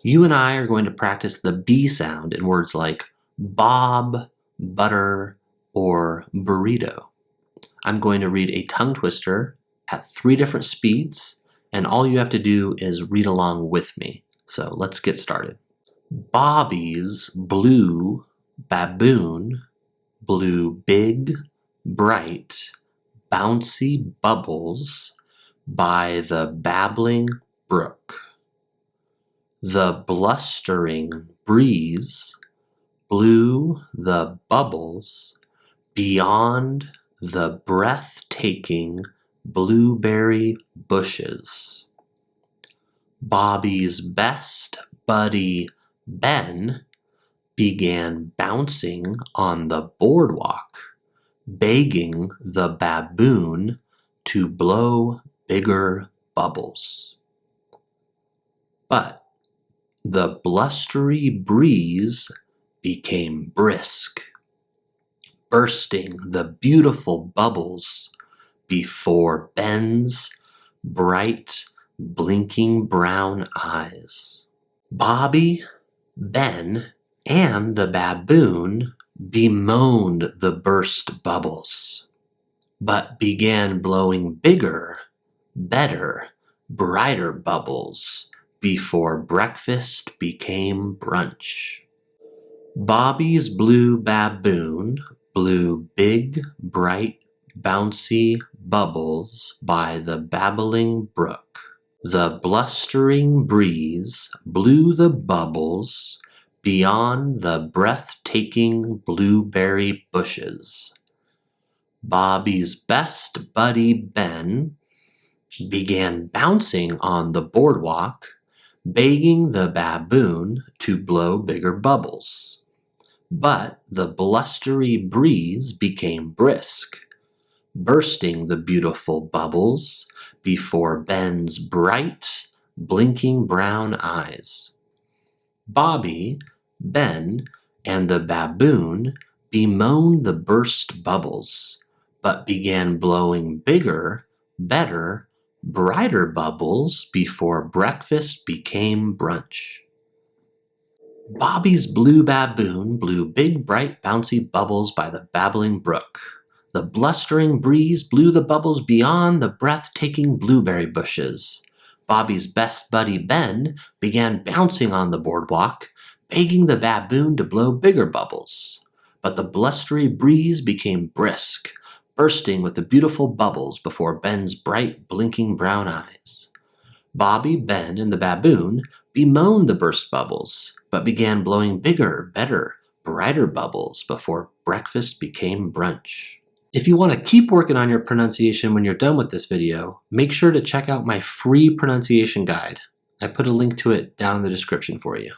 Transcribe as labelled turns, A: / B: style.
A: You and I are going to practice the B sound in words like bob, butter, or burrito. I'm going to read a tongue twister at 3 different speeds, and all you have to do is read along with me. So let's get started. Bobby's blue baboon blew big, bright, bouncy bubbles by the babbling brook. The blustering breeze blew the bubbles beyond the breathtaking blueberry bushes. Bobby's best buddy, Ben, began bouncing on the boardwalk, begging the baboon to blow bigger bubbles. But the blustery breeze became brisk, bursting the beautiful bubbles before Ben's bright, blinking brown eyes. Bobby, Ben, and the baboon bemoaned the burst bubbles, but began blowing bigger, better, brighter bubbles before breakfast became brunch. Bobby's blue baboon blew big, bright, bouncy bubbles by the babbling brook. The blustering breeze blew the bubbles beyond the breathtaking blueberry bushes. Bobby's best buddy Ben began bouncing on the boardwalk, begging the baboon to blow bigger bubbles. But the blustery breeze became brisk, bursting the beautiful bubbles before Ben's bright, blinking brown eyes. Bobby, Ben, and the baboon bemoaned the burst bubbles, but began blowing bigger, better, brighter bubbles before breakfast became brunch. Bobby's blue baboon blew big, bright, bouncy bubbles by the babbling brook. The blustering breeze blew the bubbles beyond the breathtaking blueberry bushes. Bobby's best buddy Ben began bouncing on the boardwalk, begging the baboon to blow bigger bubbles. But the blustery breeze became brisk, bursting with the beautiful bubbles before Ben's bright, blinking brown eyes. Bobby, Ben, and the baboon bemoaned the burst bubbles, but began blowing bigger, better, brighter bubbles before breakfast became brunch. If you want to keep working on your pronunciation when you're done with this video, make sure to check out my free pronunciation guide. I put a link to it down in the description for you.